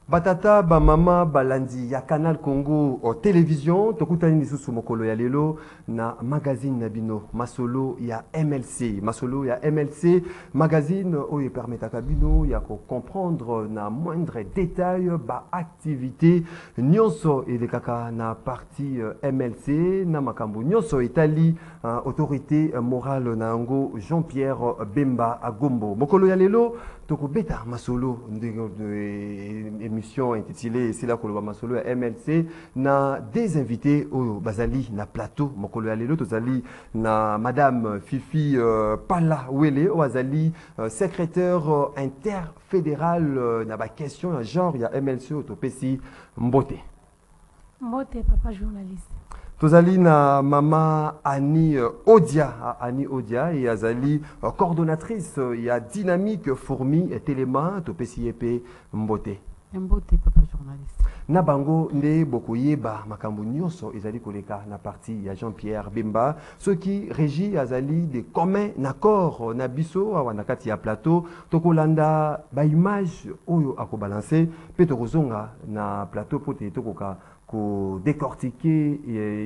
Batata ba mama balandi ya Canal Congo o télévision tokutani lisusu mokolo ya lelo na magazine Nabino masolo ya MLC magazine oyo permetaka bino ya ko comprendre na moindre détail ba activité nyonso elekaka na partie MLC na makambo nyonso etali autorité morale na ngo Jean-Pierre Bemba Agombo mokolo ya lelo tokobeta masolo émission intitulée c'est là koloba masolo ya MLC na des invités au bazali na plateau mokolo ya lelo tozali na madame Fifi Pala Wele Oazali secrétaire interfédéral na ba question ya genre ya MLC autopesi Mbote papa journaliste. Tozali na mama Annie Odia et Azali coordonnatrice il y a Dynamique Fourmi et Téléma Topesi Epe Mbote Papa journaliste. Na bango nde bokoyeba makambo nyonso ezali koleka na parti ya Jean-Pierre Bemba ce qui régit azali des communs accord na biso awana kati ya plateau tokolanda ba image oyo akobalancer pe tokozonga na plateau pote tokoka ko décortiquer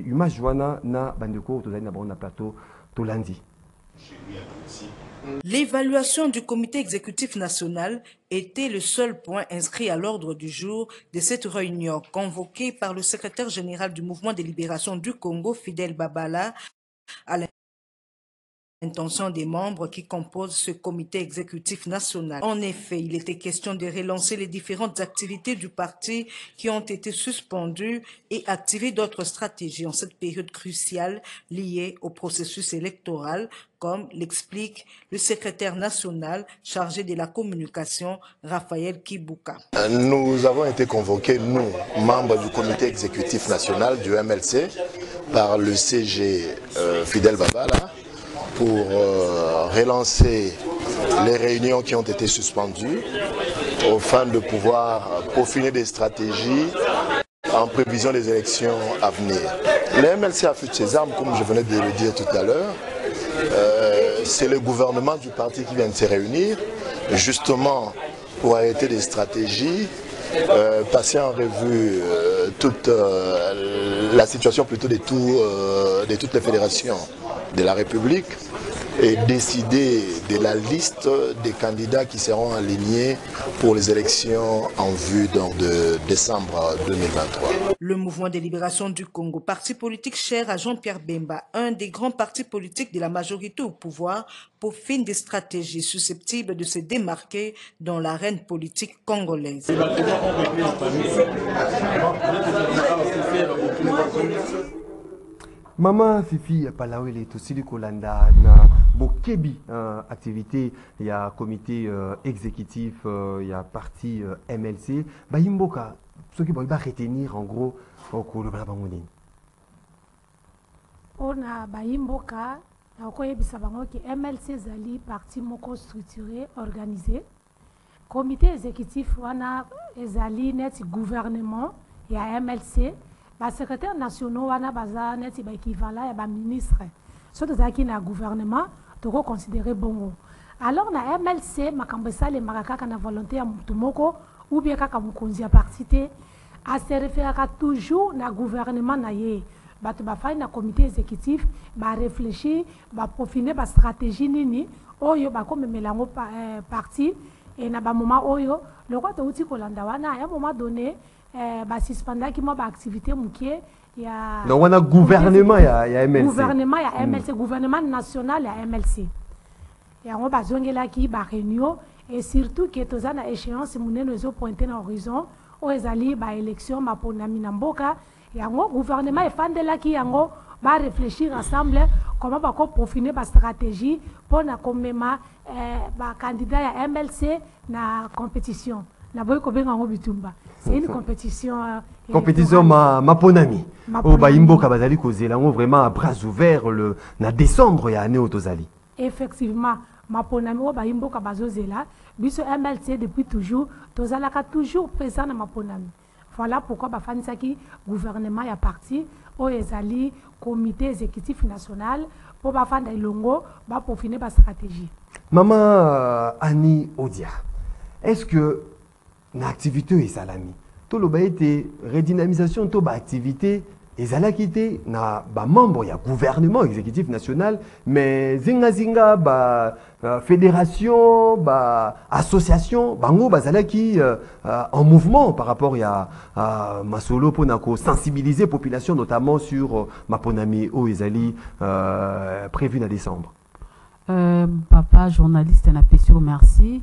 image wana na bandeko tozali na bango na plateau tolandi. L'évaluation du comité exécutif national était le seul point inscrit à l'ordre du jour de cette réunion convoquée par le secrétaire général du Mouvement de libération du Congo, Fidel Babala, à l'intention des membres qui composent ce comité exécutif national. En effet, il était question de relancer les différentes activités du parti qui ont été suspendues et activer d'autres stratégies en cette période cruciale liée au processus électoral, comme l'explique le secrétaire national chargé de la communication, Raphaël Kibuka. Nous avons été convoqués, nous, membres du comité exécutif national du MLC, par le CG Fidel Babala, pour relancer les réunions qui ont été suspendues, afin de pouvoir peaufiner des stratégies en prévision des élections à venir. Le MLC a fait ses armes, comme je venais de le dire tout à l'heure. C'est le gouvernement du parti qui vient de se réunir, justement pour arrêter des stratégies, passer en revue toute la situation plutôt de toutes les fédérations de la République et décider de la liste des candidats qui seront alignés pour les élections en vue donc, de décembre 2023. Le Mouvement de libération du Congo, parti politique cher à Jean-Pierre Bemba, un des grands partis politiques de la majorité au pouvoir, peaufine des stratégies susceptibles de se démarquer dans l'arène politique congolaise. Mama Fifi Palawele tosili kolanda na bokebi activité il y a comité exécutif il y a parti MLC bayimboka ce qui va retenir en gros au la bangonine On a bayimboka na koyebisa bango ki MLC zali parti moko structuré organisé comité exécutif wana ezali net gouvernement ya MLC ba secrétaire national wana baza neti ba équivalent ya ba ministre surtout zaki na gouvernement toko considérer bongo alors na MLC makambo sale makaka na volonté ya mutu moko ou bien kaka mukonzi ya parti te a se référer toujours na gouvernement na ye bato ba fai na comité exécutif ba réfléchir ba peaufiner ba stratégie nini oyo ba komemela ngo parti et na ba moment oyo le quoi to uti kolanda wana à un moment donné ba suspendaki mo ba activité mukie ya donc on a gouvernement ya MLC gouvernement ya MLC gouvernement national ya MLC ya on ba zongela ki ba réunion et surtout que tozana échéance muneno zo pointer na horizon o ezali ba élection ma ponami na mboka ya ngo gouvernement efandela ki yango ba réfléchir ensemble comment ba ko peaufiner ba stratégie pour na komema ba candidat ya MLC na compétition na boy ko benga ngo bitumba. C'est une compétition. Compétition maponami. Au Bayimboka bazali kozelango vraiment à bras ouverts le na décembre ya année otozali. Effectivement, maponami au Bayimboka bazozela, biso MLC depuis toujours, tozalaka toujours présent na maponami. Voilà pourquoi bafanisaki gouvernement ya parti o ezali comité exécutif national pour bafanda ilongo ba peaufiner ba stratégie. Maman Annie Odia. Est-ce que na activité et salami. Tout le été redynamisation to ba activité et zalakité na ba membre ya gouvernement exécutif national mais zinga ba fédération ba association bango bazalaki en mouvement par rapport à masolo pour nako sensibiliser population notamment sur maponami o ezali prévu en décembre. Papa journaliste na pesio merci.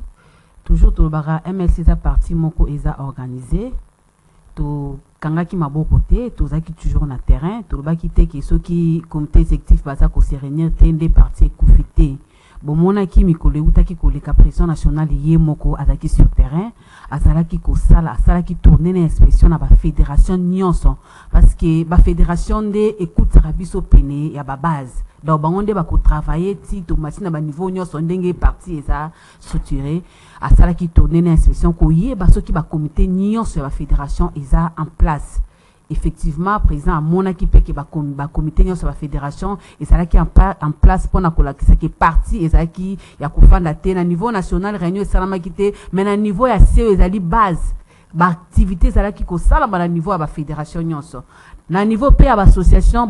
Toujours tout le bara MLC za parti moko eza organisé to kangaki maboko te to zaki toujours na terrain to ba kité ki ceux qui comité exécutif baza ko se réunir tende parti kufité bomona ki mikole utaki ko leka président national yé moko azaki sur terrain azalaki ko sala ki tourner na inspection na ba fédération nyonso parce que ba fédération de écoute rabiso pene ya ba base donc bangonde ba ko travailler ti to machine na ba niveau nyonso ndenge parti eza structuré asala qui tourner na inspection ko yé ba so ki ba comité nyonso ya ba fédération eza en place. Effectivement, président à mon équipe qui va comité sur la fédération et ça qui en place pour la collaboration qui est parti et ça qui y a cofondaté à niveau national réunion salama quitté mais à niveau ya CEO ezali base ba activité ça qui ko sala ba niveau à la fédération nyonso na niveau pe à association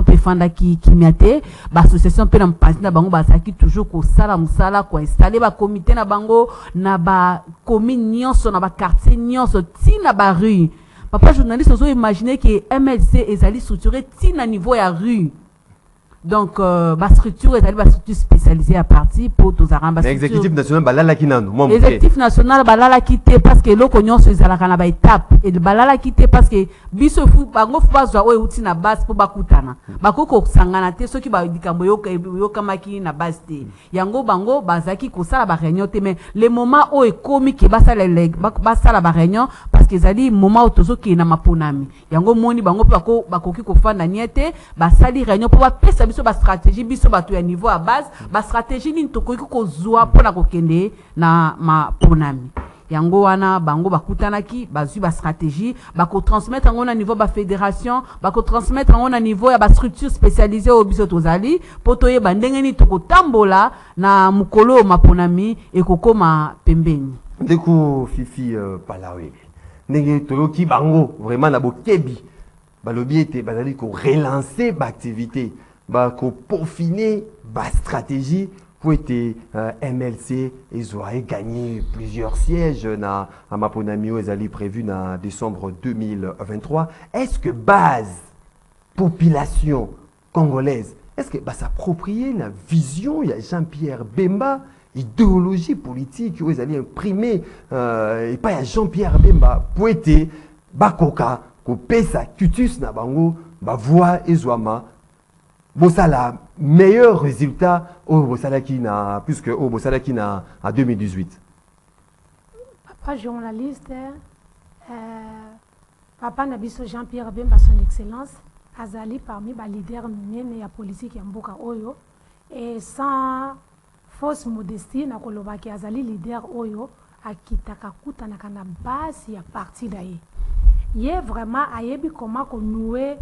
pe fanda qui miate ba association pe na mpasi na bango ba qui toujours ko sala musala ko installer ba comité na bango na ba commune nyonso na ba quartier nyonso ti na ba rue. Papa journaliste, vous imaginez que MLC est allé structurer à niveau à rue. Donc, ma structure est allée spécialisée à partir pour tous les l'exécutif national balala kinano. L'exécutif national balala quitté parce que l'eau cognon sur la étape et le balala quitté parce que biso fou bango fou pas ou outi na base pour bakutana. Bakoko sangana te ceux qui ba dikambo yo kamaki na base te. Yango bango bazaki ko sala ba réunion te mais le moment où est comique ba sala la ba réunion parce que zali moment où tozo ki na maponami. Yango moni bango bakoki ko fanda niete ba sali réunion pour ba pesa biso ba stratégie biso ba to ya niveau à base ba stratégie ni tokoki ko zoa pona ko kende na maponami. Yango wana bango bakutanaki bazui ba stratégie bako transmettre ngona niveau ba fédération bako transmettre ngona niveau ya ba structure spécialisée au biso tozali potoye bandenge ni toko tambola na mukolo maponami ekokoma pembeni ndeko fifi palawe ndenge toyoki bango vraiment na bokebi balobi ete bazali ko relancer ba activité bako peaufiner ba stratégie pour être MLC ils ont gagné plusieurs sièges na Maponamio ezali prévu na décembre 2023. Est-ce que base population congolaise est-ce que s'approprier la vision il y a Jean-Pierre Bemba idéologie politique où ils allaient imprimer et pas Jean-Pierre Bemba pour être bakoka ko pesa cutus na bango ba voix ezwama Bossala meilleur résultat au Bossala qui n'a puisque au Bossala qui n'a en 2018. Papa journaliste, papa Nabiso Jean-Pierre Bemba son excellence, Azali parmi les leaders menés à politique en Mboka Oyo et sans fausse modestie na kolobaki Azali leader Oyo à kitaka kuta na kana base ya parti d'ailleurs. Yé vraiment ayebi comment qu'on nouer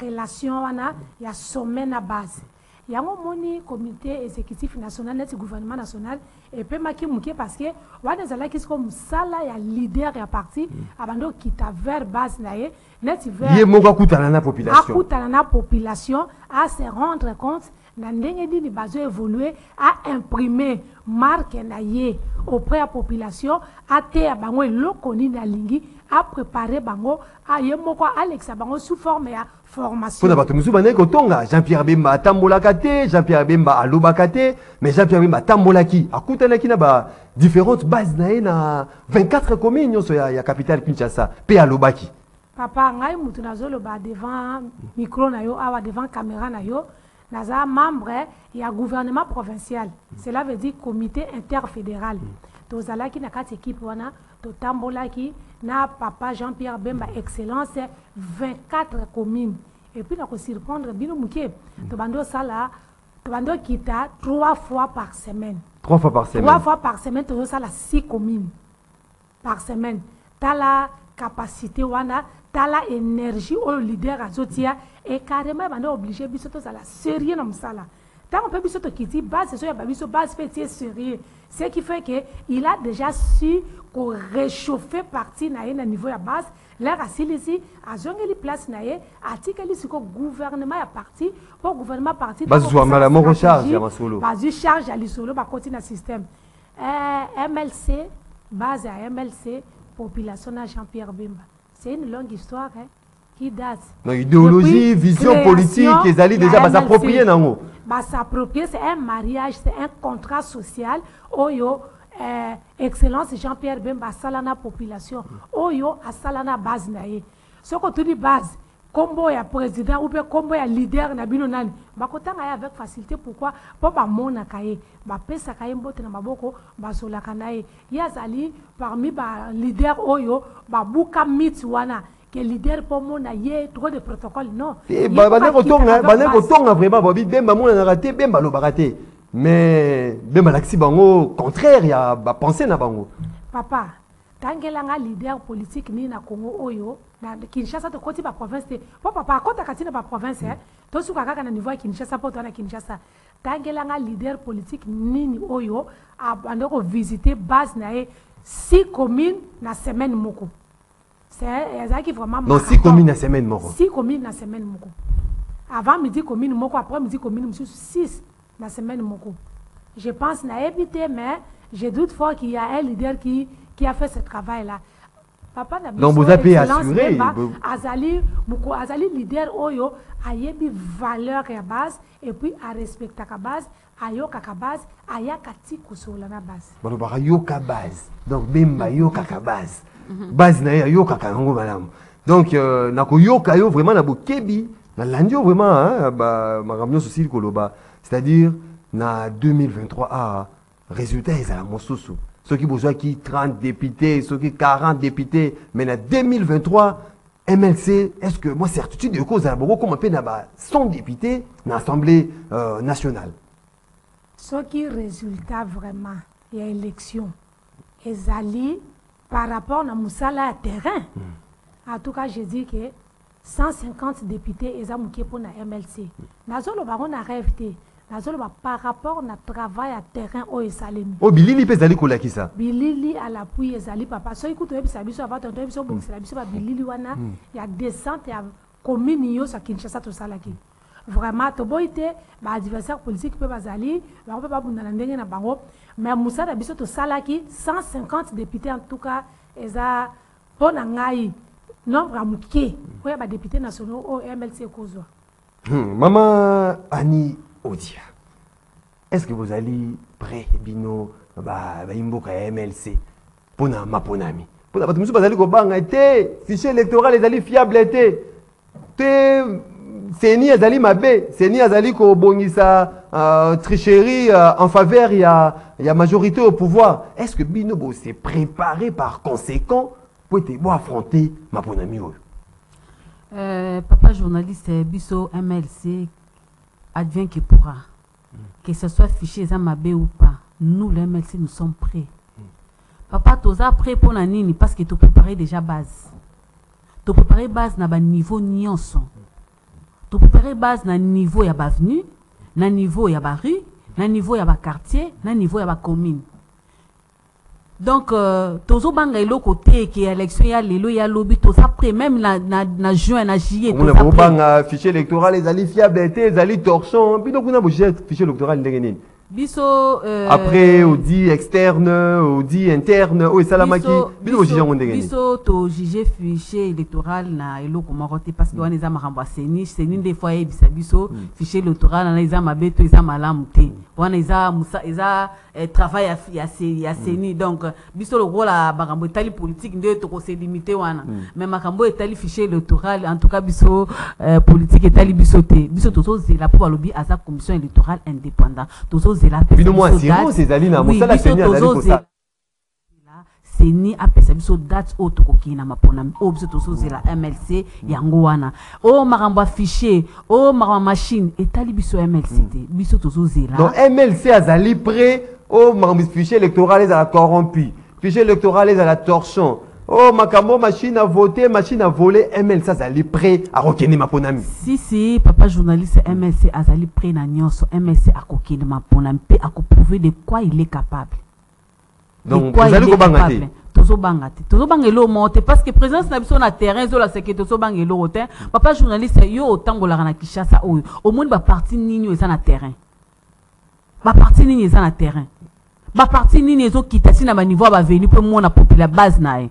relation wana ya sommet na base yango moni comité exécutif national net gouvernement national et pe maki muke parce que wana zala kisko musala ya leader ya parti abando kita vers base na ye net vers yé moko kutana na population akutana na population à se rendre compte na ndenge dini bazo évoluer à imprimer marque na ye auprès de la population à te bango lokoni na lingi à préparer bango à yemoko Alex bango sous forme ya formation. Pour n'abattre musu bane kotonga Jean-Pierre Bemba tambola kate Jean-Pierre Bemba aloba kate mais Jean-Pierre Bemba tambola ki akutana ki na ba différentes bases na 24 communes so ya capitale Kinshasa pe aloba ki. Papa ngai mutu nazolo ba devant micro na yo awa devant caméra na yo naza membre ya gouvernement provincial. Cela veut dire comité interfédéral. Tozala ki na kati équipe wana to tambola ki na papa Jean-Pierre Bemba excellence 24 communes et puis na ko surprendre bino muke to bando sala to bando kita 3 fois par semaine 3 fois par semaine 3 fois par semaine to sala 6 communes par semaine tala capacité wana tala énergie au leader azotia et carrément bando obligé biso to sala sérieux na msala tant on peut biso to kiti base so ya biso base petit sérieux ce qui fait que il a déjà su ko réchauffer parti na niveau ya base l'air asilisi azongeli place na ye atikeli siko gouvernement ya parti pour gouvernement parti bazwa mo recharge ya masolo bazu charge ali solo ba continue système MLC base à MLC population na Jean-Pierre Bemba c'est une longue histoire qui date non idéologie vision politique ezali déjà s'approprier nango s'approprier c'est un mariage c'est un contrat social oyo excellence Jean-Pierre Bemba salana population oyo asalana base na ye soko tuni base combo ya président ou bien combo ya leader na bino nani bakotanga ya avec facilité pourquoi po ba mona kaye ba pesa kaye mbote na maboko ba solaka na ye yazali parmi ba leader oyo ba buka mit wana que leader po mona ye trop de protocole non bane kotonga vraiment babi Bemba mona na raté Bemba lo baraté mais Bemba l'axi bango contraire ya ba penser na bango papa tangela nga leader politique ni na Congo oyo na Kinshasa to koti ba province te po papa kota katina ba province to suka kaka na niveau ya Kinshasa po to na Kinshasa tangela nga leader politique nini oyo abandoko visiter base na e 6 communes na semaine moko c'est ezaki vraiment non 6 communes na semaine moko 6 communes na semaine moko avant midi commune moko après midi commune 6 la semaine moko. Je pense n'a évité, mais je doute fort qu'il y a un leader qui a fait ce travail-là. Papa n'a donc vous avez assuré. Azali leader oyo ayebi valeur ya base et puis a respecter ka base, ayoka ka base, ayaka tiko sur la base. Bon ba yoka base. Donc Bemba yoka ka base. Base na yoka ka ngo madame. Donc na ko yoka yo vraiment na bokebi, na landio vraiment ba makamyo aussi koloba. C'est-à-dire, na 2023, résultat, ils ont mon sous. Ceux qui besoin qui 30 députés, ceux qui 40 députés, mais en 2023, MLC, est-ce que moi, certitude de cause à beaucoup comme un peu 100 députés dans l'Assemblée nationale? Ce qui résultat vraiment, il y a élection. Ils allaient par rapport à Moussala à terrain. En tout cas, je dis que 150 députés, ils ont pour la MLC. Dans le baron a rêvé. Par rapport au travail à terrain au Esalemi. Oh, Bilili peut aller coller qui ça? Bilili à l'appui Esali papa. So écoute, tu as vu ça avant ton émission, Bilili wana, il y a descente à commune yo sa Kinshasa to salaki. Vraiment, to boité, ba adversaire politique peut bazali, ba peut pas bundana ndenge na bango, mais Moussa da biso to salaki 150 députés en tout cas, eza pona ngai nombre amuké, ko ya ba députés nationaux au MLC kozwa. Maman Annie Odia, est-ce que vous allez prêt bino ba imboka MLC pour na maponami pour na batumisu bazali ko banga te fichier électoral les ali fiable te seni azali mabe seni azali ko bongisa tricherie en faveur ya majorité au pouvoir. Est-ce que bino bo s'est préparé par conséquent pour te affronter maponami? Papa journaliste biso MLC advient que pourra. Que ce soit fiché Zamabé ou pas, nous, les MLC, nous sommes prêts. Papa, tu es prêt pour la nini parce que tu prépares déjà base. Tu prépares base na ba niveau nyonso. Tu prépares base na niveau ya ba avenue, na niveau ya ba rue, na niveau ya ba quartier, na niveau ya ba commune. Donc, tozo banga ilo côté qui élection ya lelo ya lobby toza prêt même na juin na juillet toza prêt. On banga fichier électoral les ali fiabilité les ali torchon puis donc on a budget fichier électoral ndenge nini. Biso après audit externe, audit interne, o salamaki biso juger ndenge nini. Biso to juger fichier électoral na elo comment roté parce que on eza makambo seni des fois ebisa biso fichier électoral na eza mabeto eza malamu te. On eza musa eza travail ya seni donc biso le rôle la makambo etali politique nde to ko se limiter wana mais makambo etali fichier électoral en tout cas biso politique etali biso te biso tozo zela po balobi aza commission électorale indépendant tozo zela bino moi zéro ces ali na musala seni azali ko ça seni apesa biso date o tokokina mapona o biso tozo zela MLC yango wana o makambo fichier o makambo machine etali biso MLC te biso tozo zela donc MLC azali prêt au fichier électoral les a corrompu fichier électoral les a la torchon oh makambo machine à voter machine à voler MLC azali prêt à rekenema maponami si papa journaliste MLC azali prêt na nyonso MLC a kokenema maponami pe a prouver de quoi il est capable donc vous allez ko bangate tozo bangate tozo bangelo monte parce que présence na biso na terrain zo la sécurité tozo bangelo rotin papa journaliste yo otambola na Kinshasa oyo au monde ba parti nini eza na terrain ba parti nini eza na terrain ba parti nini ezo kitasi na ba niveau ba venu pour mona populaire base na e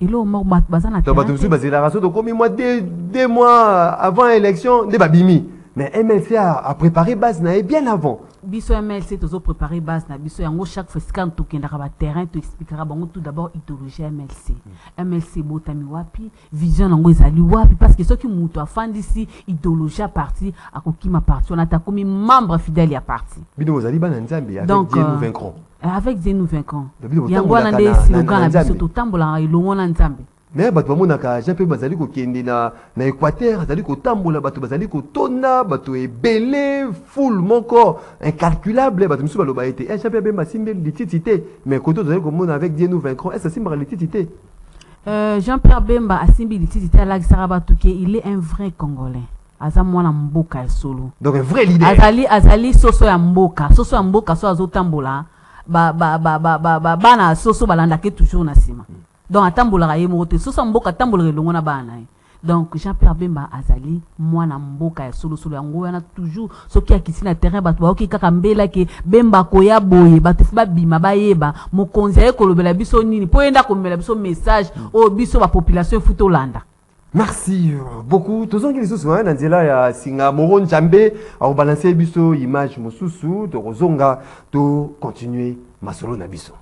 elo mo baza na terrain donc ba zela raso donc comme moi 2 mois avant élection de babimi mais MLC a préparé base na e bien avant biso MLC tozo préparer base na biso yango chaque fois quand to kendaka ba terrain to expliquera bango tout d'abord idéologie MLC MLC botami wapi vision nango ezali wapi parce que ceux qui muto afandisi idéologie à parti akokima parti on a takomi membre fidèle ya parti bino ozali bana nzambe avec Dieu nous vaincrons avec Dieu nous vaincrons yango na nde slogan na biso to tambola elongo na nzambe mais bato bamonaka Jean-Pierre bazali kokende na Équateur bazali kotambola bato bazali kotona bato ebele full moko incalculable bato misu baloba ete Jean-Pierre Bemba simbe lititité mais koto bazali komona avec Dieu nous vaincrons est-ce simba lititité Jean-Pierre Bemba asimbi lititité alakisaka bato ke il est un vrai Congolais aza mwana mboka solo donc un vrai leader azali soso ya mboka so azotambola bana soso balandake toujours na sima donc atambola ye mote soso mboka tambola elongo na bana donc Jean-Pierre Bemba azali mwana mboka ya solo yango yana toujours soki akisi na terrain bato baoki kaka mbela ke Bemba koya boye bato ba bima bayeba mokonzi aye kolobela biso nini po enda komela biso message o biso ba population futo landa. Merci beaucoup. Tous ceux qui sont souvent dans la ya singa moron jambe au balancer biso image mosusu de rozonga to continuer masolo na biso.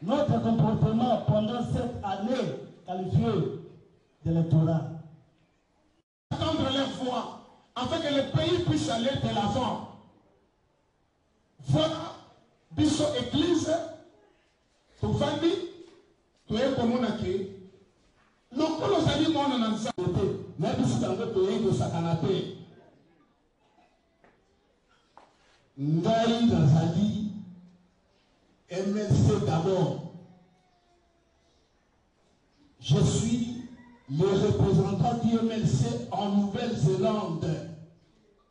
Notre comportement pendant cette année qualifiée d'électorat. Attendre leur voix afin que le pays puisse aller de l'avant. Voilà, biso église, tout famille, tout est comme on a qui. Le colo s'allie mon en anxiété, même si dans le pays de sa canapé. Ndaï Nazali. MLC d'abord. Je suis le représentant du MLC en Nouvelle-Zélande,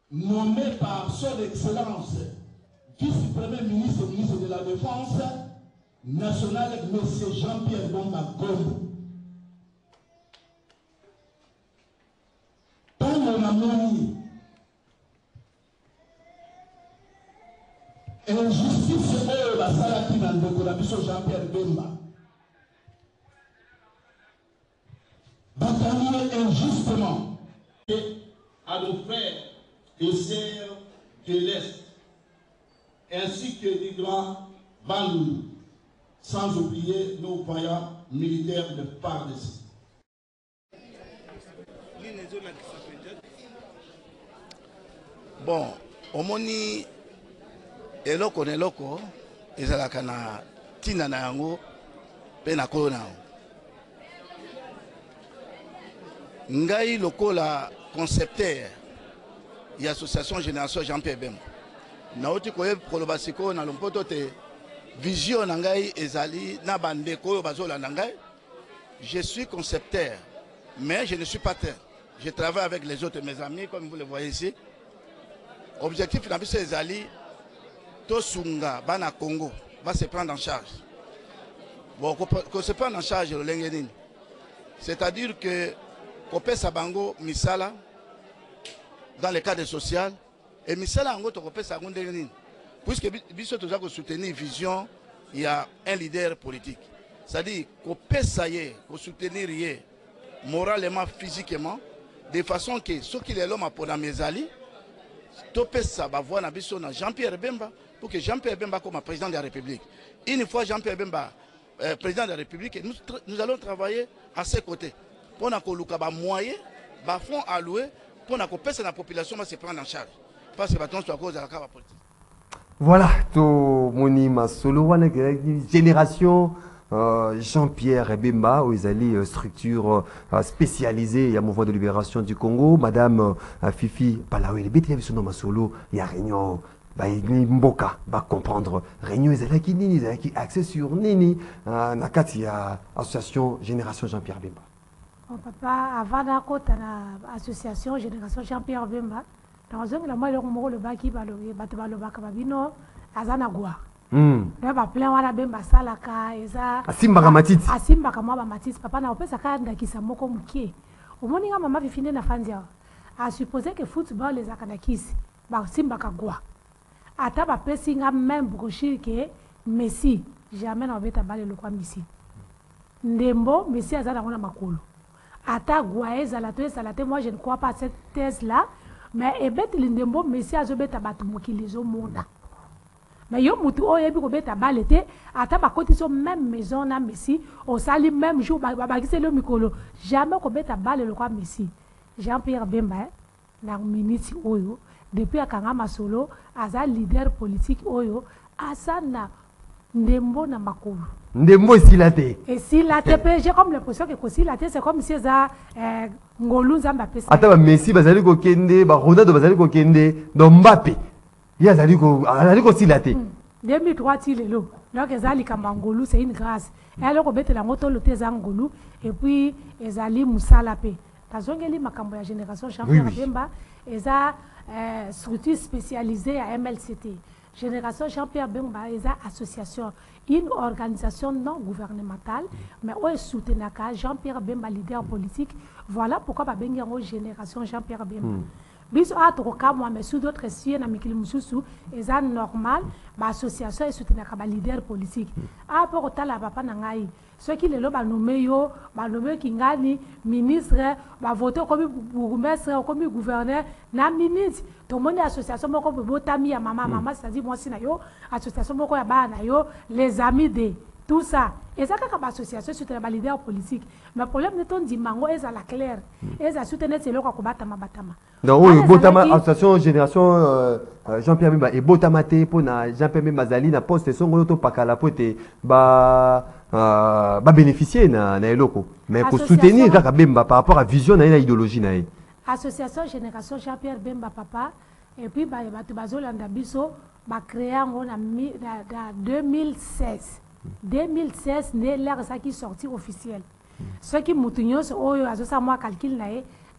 nommé par son Excellence, vice-premier ministre, ministre de la Défense nationale, M. Jean-Pierre Bemba Gombo. Dans mon amour, injustice oyo basalaki na ndeko na biso Jean-Pierre Bemba bakangi injustement à nos frères et sœurs de l'Est ainsi que du Grand Bandundu, sans oublier nos voyants militaires de FARDC. Bon, omoni eloko neloko ezalaka na tina na yango pe na kolo na yango. Ngai lokola concepteur ya association Génération Jean-Pierre Bemba nauti koye koloba siko na lompoto te vision na ngai ezali na bandeko oyo bazolanda ngai. Je suis concepteur mais je ne suis pas tel. Je travaille avec les autres mes amis comme vous le voyez ici. Objectif na biso ezali Tosunga, Bana Congo, va se prendre en charge. Bon, qu'on se prenne en charge le Lengenin. C'est-à-dire que Kopé Sabango, Misala, dans le cadre social, et Misala Ango, Kopé Sabango, puisque Bissot a soutenir vision, il y a un leader politique. C'est-à-dire Kopé Saye, pour soutenir moralement, physiquement, de façon que ce qu'il est l'homme pour la Mesali, Topé Sabavoa, Jean-Pierre Bemba, pour que Jean-Pierre Bemba comme président de la République. Une fois Jean-Pierre Bemba président de la République, nous allons travailler à ses côtés. Pour que nous ayons moyens, fonds alloués pour la population se prendre en charge. Parce que maintenant, c'est à cause de la politique. Voilà, to moni masolo wana génération Jean-Pierre Bemba, où ils allaient structure spécialisée, il y a mouvement de libération du Congo, Madame Fifi Palawe, les bêtes, il y avait son nom masolo, il y a réunion, Mboka, va comprendre, réunion, ils allaient qui nini, ils allaient qui accès sur nini, nakati, il y a association Génération Jean-Pierre Bemba. Mon papa, avant d'accouter à l'association Génération Jean-Pierre Bemba, dans un mois, le baki, le bakabino, azanagua. Ba plein wana bemba salaka eza Asimbaka matiti. Asimbaka mwa ba matiti papa na opesa ka ndakisa moko mukie. Omoni nga mama vifine na fandia. A supposer que football les akandakisi ba simbaka gwa. Ata ba pesi nga même brochure que Messi jamais na obeta bale le kwa Messi. Ndembo Messi azana kona makolo. Ata gwa ezala to ezala te, moi je ne crois pas à cette thèse là, mais ebet lindembo Messi azobeta batu mokilizo mona. Mais yo mutu oyebi ko beta balete ata ba kotiso même maison na Messi au sali même jour ba kise le mikolo jamais ko beta bale le kwa Messi. Jean-Pierre Bemba na minute oyo depuis akanga masolo aza leader politique oyo asana ndembo na makolo. Ndembo silate. Et silate pe j'ai comme l'impression que silate c'est comme si ça ngolu nzamba pesa. Ata ba Messi bazali ko kende ba Ronaldo bazali ko kende do Mbappé. Il y a Zaliko Silate. 2003 Tilelo. Donc Ezali Kamangolu, c'est une grâce. Et alors on bête la moto le Tezangolu et puis Ezali Moussalape. Tazongeli Makambo la génération Jean-Pierre Bemba, Eza structure spécialisée à MLCT. Génération Jean-Pierre Bemba, Eza association, une organisation non gouvernementale, mais où est soutenaka Jean-Pierre Bemba leader politique. Voilà pourquoi Babengi en génération Jean-Pierre Bemba. Biso a troka moi mais sous d'autres siens na mikili mususu eza normal ba association et soutenir ka ba leader politique a pour tala papa na ngai ceux qui le lo ba nommé yo ba nommé kingani ministre ba voter comme bourgmestre comme gouverneur na minute to moni association moko botami ya mama c'est-à-dire moi si na yo association moko ya ba na yo les amis de tout ça et ça quand association soutenir ba leader politique mais problème ne ton dit mango est à la claire et ça soutenir c'est le ko batama donc oui botama association génération Jean-Pierre Bemba et botamate pour na Jean-Pierre Bemba zali na poste songo to pakala pote ba bénéficier na eloko mais pour soutenir kaka Bemba par rapport à vision na idéologie na association génération Jean-Pierre Bemba papa et puis ba bazolanda biso ba créer en 2016 né l'air ça qui sorti officiel ce qui moutignos oyo azosa moi calcul na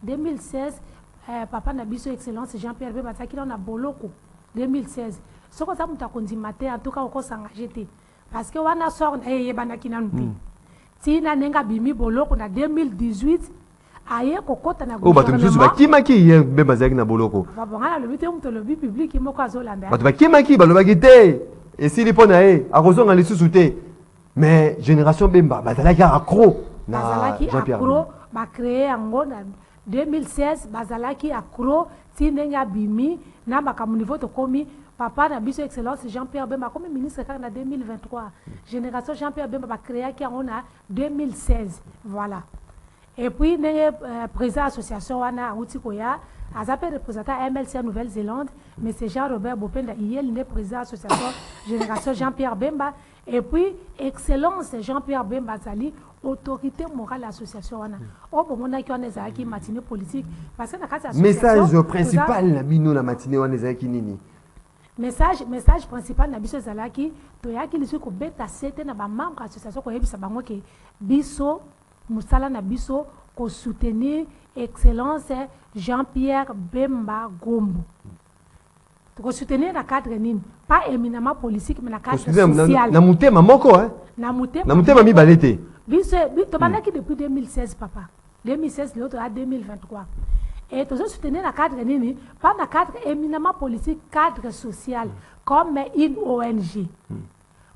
2016 papa Nabiso excellence Jean-Pierre Bemba ça qui on a boloko 2016 ce que ça muta kondimate en tout cas on s'engager parce que wana sort yebana kinanu tina nenga bimi boloko na 2018 aye kokota na gouvernement bato misusu bakimaki Bemba zaki na boloko babanga le bité muto lobi public moko azolanda bato bakimaki balobaki te esili pona akozonga lisusu te mais génération Bemba bazalaki accro na Jean-Pierre Bemba ba créer en 2016 bazalaki accro tinenga bimi na makamu niveau to komi papa na biso excellence Jean-Pierre Bemba comme ministre en 2023 génération Jean-Pierre Bemba ba créer qui en 2016 voilà et puis le président association wana Outikoya azape représentant MLC Nouvelle-Zélande mais c'est Jean-Robert Bopenda il est président association génération Jean-Pierre Bemba et puis excellence Jean-Pierre Bemba zali autorité morale association wana o bomona ki wana ezaki matinée politique parce que na kati association message principal na bino na matinée wana ezaki nini message principal na biso ezalaki toyaki lisu ko beta sete na ba membre association ko yebisa bango ke biso musala na biso ko soutenir excellence Jean-Pierre Bemba Gombo ko soutenir na cadre nini pas éminemment politique mais na cadre social na mutema moko na mutema mi balete biso to banaki depuis 2016 papa 2016 l'autre à 2023 et tous soutenir la cadre nini pas na cadre éminemment politique cadre social comme une ONG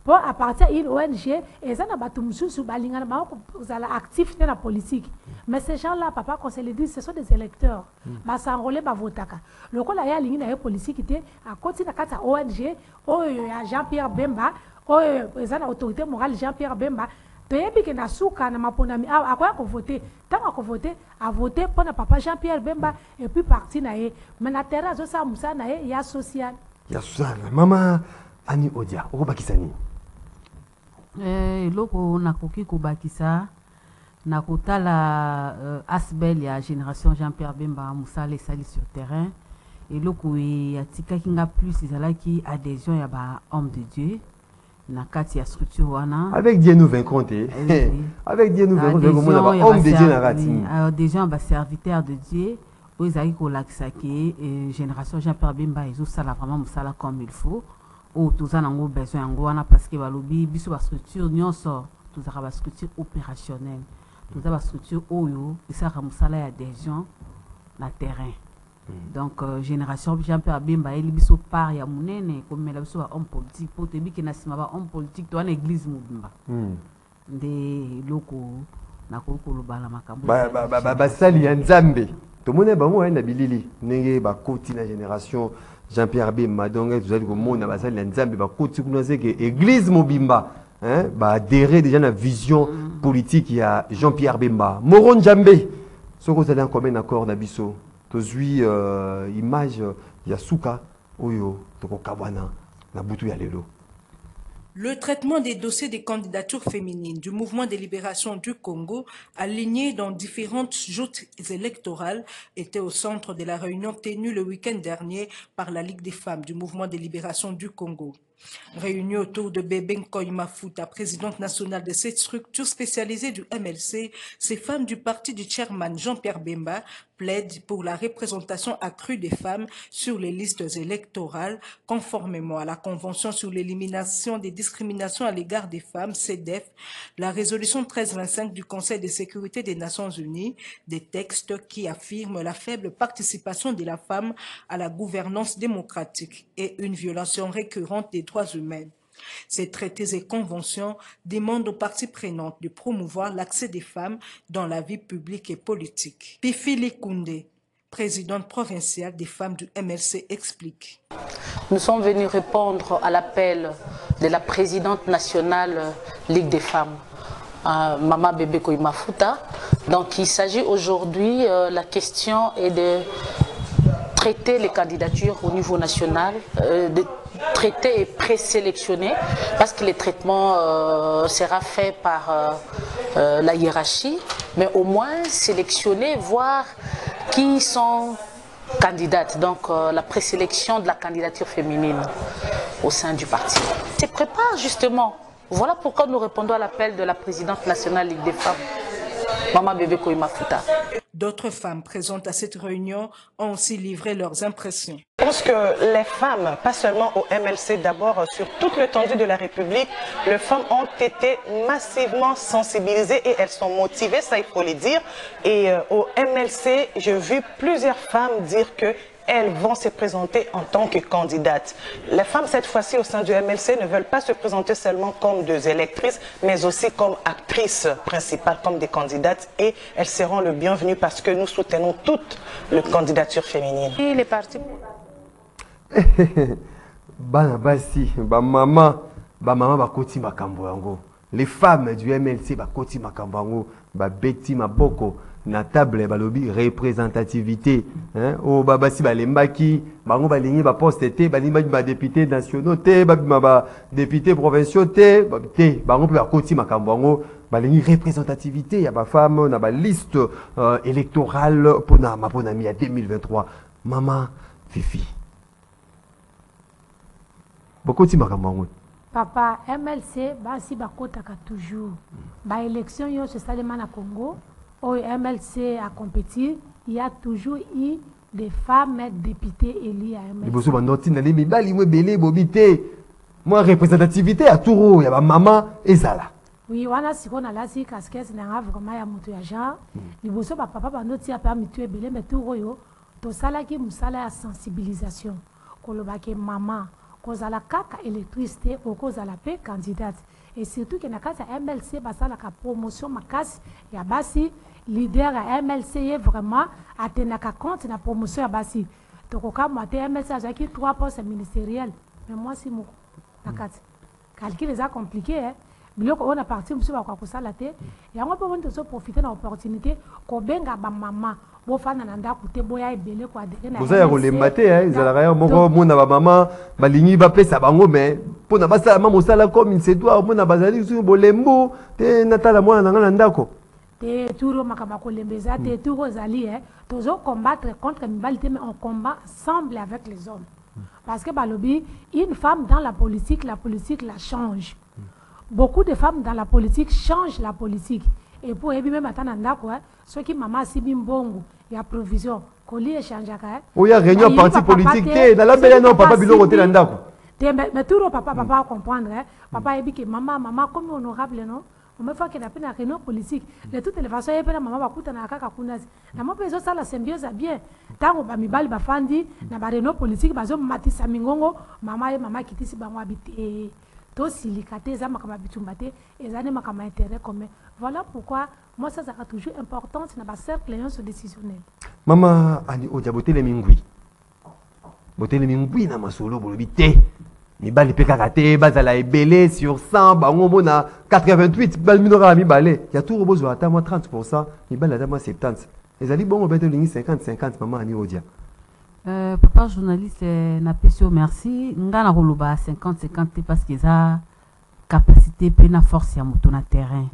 pour à partir d'une ONG et ça na batu mususu balingana ba ko zala actif dans la politique mais ces gens là papa quand c'est le dit ce sont des électeurs ba s'enrôler ba votaka lokola ya lingi na politique té à côté na kata ONG oyo ya Jean-Pierre Bemba oyo ezana autorité morale Jean-Pierre Bemba toyebi ke na suka na maponami akoya ko voter tant ko voter a voter pour na papa Jean-Pierre Bemba et puis parti na ye mais na terrain zo sa musa na ye ya social mama Ani Odia okobakisa nini eloko nakoki kobakisa na kotala asbel ya génération Jean-Pierre Bemba musala esali sur terrain eloko atikaki nga plus ezalaki adhésion ya ba homme de Dieu na kati ya structure wana avec Dieu nous vaincrons avec Dieu nous vaincrons homme de Dieu na kati adhésion ba serviteur de Dieu oyo ezalaki kolakisa ke génération Jean-Pierre Bemba ezosala vraiment musala comme il faut oyo toza nango besoin yango wana parce que balobi biso ba structure nyonso tozaka ba structure opérationnelle toza ba structure oyo esalaka musala ya adhésion na terrain. Donc génération Jean-Pierre Bemba eli biso part ya munene komela biso ba homme politique po tebi ke na sima ba homme politique to na église mobimba nde loko na kokoloba la makambo ba sali ya nzambe to mona ba mo na bilili ndenge ba koti na génération Jean-Pierre Bemba donc vous allez komona ba sali ya nzambe ba koti kuna se ke église mobimba ba adhérer déjà na vision politique ya Jean-Pierre Bemba Moron Njambe soko zali en commun accord na biso tozui image ya suka oyo tokokabwana na butu ya lelo. Le traitement des dossiers des candidatures féminines du mouvement de libération du Congo, alignés dans différentes joutes électorales, était au centre de la réunion tenue le week-end dernier par la Ligue des femmes du mouvement de libération du Congo. Réunie autour de Bébé Nkoy-Mafuta, présidente nationale de cette structure spécialisée du MLC, ces femmes du parti du chairman Jean-Pierre Bemba plaident pour la représentation accrue des femmes sur les listes électorales, conformément à la Convention sur l'élimination des discriminations à l'égard des femmes, CEDEF, la résolution 1325 du Conseil de sécurité des Nations Unies, des textes qui affirment la faible participation de la femme à la gouvernance démocratique et une violation récurrente des droits humains. Ces traités et conventions demandent aux parties prenantes de promouvoir l'accès des femmes dans la vie publique et politique. Pifili Koundé, présidente provinciale des femmes du MLC, explique. Nous sommes venus répondre à l'appel de la présidente nationale Ligue des femmes, Mama Bébé Nkoy-Mafuta. Donc il s'agit aujourd'hui, la question est de traiter les candidatures au niveau national, de traiter et présélectionner, parce que le traitement sera fait par la hiérarchie, mais au moins sélectionner, voir qui sont candidates, donc la présélection de la candidature féminine au sein du parti. Se prépare justement, voilà pourquoi nous répondons à l'appel de la présidente nationale Ligue des femmes, Mama Bébé Nkoy-Mafuta. D'autres femmes présentes à cette réunion ont aussi livré leurs impressions. Je pense que les femmes, pas seulement au MLC, d'abord sur toute l'étendue de la République, les femmes ont été massivement sensibilisées et elles sont motivées, ça il faut le dire. Et au MLC, j'ai vu plusieurs femmes dire que elles vont se présenter en tant que candidates. Les femmes, cette fois-ci, au sein du MLC, ne veulent pas se présenter seulement comme des électrices, mais aussi comme actrices principales, comme des candidates. Et elles seront le bienvenu parce que nous soutenons toutes les candidatures féminines. Et les partis... Les femmes du MLC, bakoti makambo Betty Maboko, na table balobi représentativité o babasi balembaki bango balingi ba poste te balimba ba député nationaux te ba député provinciaux te bango pe bakoti makambo ngo balingi représentativité ya ba femme na ba liste électorale pona mi ya 2023. Mama Fifi bakoti makambo ngo papa MLC basi bakotaka toujours ba élection yo se salema na Congo. Au MLC a compétit, il y a toujours eu des femmes députées élues à MLC. Moi, représentativité à Touro, il y a ma maman et Zala. Oui, on a si on a là, si casquette, n'a vraiment ya mutu ya genre. Il faut pas papa ba noti a permis tuer belé mais Touro yo, to sala ki musala ya sensibilisation. Koloba ke maman, kozala kaka électricité ou kozala pe candidate. Et surtout que na kasa MLC basala ka promotion makasi ya basi leader à MLC est vraiment atenaka compte na promotion ya basi. Tokoka moi MLC a qui 3 postes ministériels. Mais moi si mo na kati. Calcul est compliqué biloko on a parti musu ba kwa kusala te yango pe on te profiter na opportunité ko benga ba mama bo fana na ndako te boya ebele kwa de na boza ya kolemba te ezalaka ya moko mona ba mama balingi bapesa bango mais mpona basala ma mosala comme il se doit mona bazali su bolembo te natala mwana nanga na ndako te turo makaba kolembeza te turo zali tozo combattre contre mibali te mais on combat ensemble avec les hommes parce que balobi une femme dans la politique la change. Beaucoup de femmes dans la politique changent la politique. Et pour ebi même attendre ndako ceux qui maman sibi mbongo ya provision koli échange ka o ya réunion parti politique te na la belle non papa biloko te ndako te mais tout papa comprendre papa ebi que maman comme honorable non on me fait que la peine réunion politique de toutes les façons ebi maman bakuta na kaka kunazi na mo peso ça la symbiose bien tango ba mibali ba fandi na ba réunion politique bazo matisa mingongo mama kitisi bango habité to silikate za makama bitumbate ezane makama intérêt commun. Voilà pourquoi moi ça sera toujours important na ba cercle décisionnel. Mama ani oja botele mingwi na masolo bolobi te mibali pe kakate bazala ebele sur 100 bango mona 88 bal minora mibale ya tout robozo ata moi 30% mibali ata moi 70 ezali bongo beto lingi 50 mama ani oja. Papa journaliste na pesio merci ngana koloba 50-50 parce que ça capacité pe na force ya moto na terrain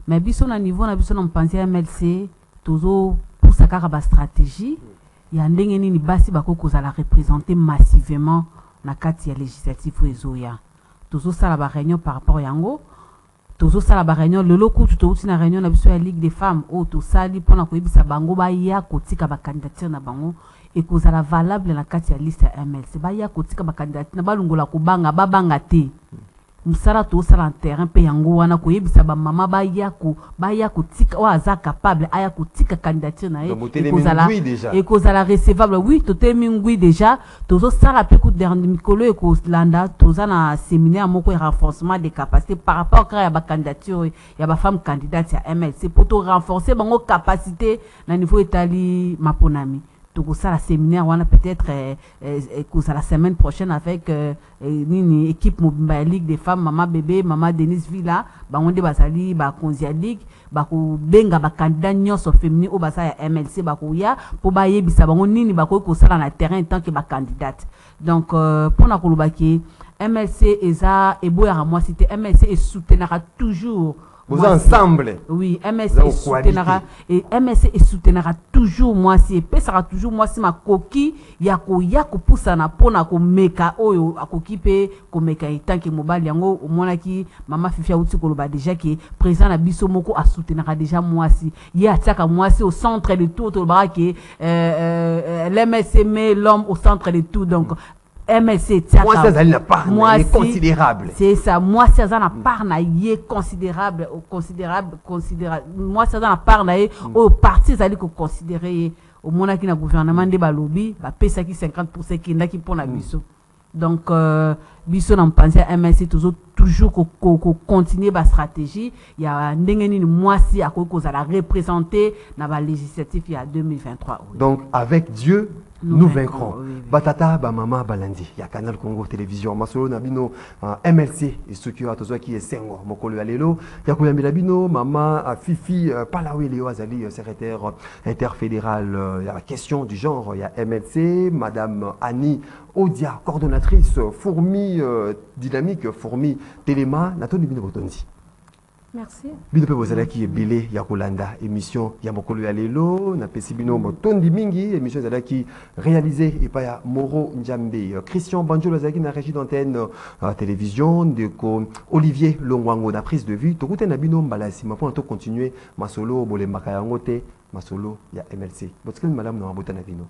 mais biso na niveau na biso na mpanzi ya MLC tozo pour sa kaka ba stratégie ya ndenge nini basi bakoko za la représenter massivement na kati ya législatif ezoya tozo sala ba réunion par rapport yango tozo sala ba réunion lelo kutu to uti na réunion na biso ya Ligue des femmes o to sali pona ko yebisa bango ba ya kotika ba candidature na bango et kozala valable na kati ya liste ya MLC ba ya kotika ba candidature na balungola kubanga babanga te musala to sala en terrain pe yango wana ko yebisa ba mama ba ya kotika wa za capable aya kotika candidature na et kozala recevable oui to temingui déjà tozo sala pe ku dernier mikolo e ko landa toza na séminaire moko e renforcement des capacités par rapport à ba candidature ya ba femme candidate ya MLC pour to renforcer bango capacité na niveau etali maponami. Donc ça la séminaire on a peut-être la semaine prochaine avec une équipe Mobimba Ligue des femmes maman bébé maman Denise Villa ba on basali ba Konzia Ligue ba ko benga ba candidat nyonso féminin au basa ya MLC ba ko ya pour ba yebisa bango nini ba ko sala na terrain en tant que ba candidate. Donc pour na koloba ki MLC eza eboya moi cité MLC et soutenira toujours vous ensemble. Oui, MSC soutenera toujours moi si et sera toujours moi si ma coquille yako poussa na pona ko meka oyo akoki pe ko meka tant que mobile yango au moins qui maman Fifi outi ko loba déjà qui président na biso moko a soutenera déjà moi si y ataka moi si au centre de tout to ba qui l'MSC met l'homme au centre de tout donc MLC moi ça n'a pas considérable c'est ça moi ça n'a pas na considérable moi ça n'a pas na au parti ça ko considérer au monde qui na gouvernement de balobi ba pesa ki 50% qui na ki pour la biso donc biso na penser MLC toujours ko continuer ba stratégie il y a ndenge nini moi si akoko za la représenter na ba législatif il y a 2023 donc avec Dieu nous vaincrons. Batata, ba mama balandi. Ya Canal Congo Télévision. Masolo nabino MLC et ceux qui ont qui est sengo. Mokolo alelo. Ya kuyambila bino mama Fifi Palawi Léo Azali secrétaire interfédéral. Il y a la question du genre. Il y a MLC, madame Annie Odia coordonnatrice Fourmi dynamique Fourmi Téléma. Natoni bino botondi. Merci. Bino pe bozala ki ebele ya kolanda émission ya mokolo ya lelo na pesi bino motondi mingi émission zala ki réalisé et pa ya Moro Njambe Christian Banjolo zaki na régie d'antenne télévision de ko Olivier Longwango na prise de vue tokute na bino mbala sima pour continuer masolo bolembaka yango te masolo ya MLC. Botskeli madame na botana bino.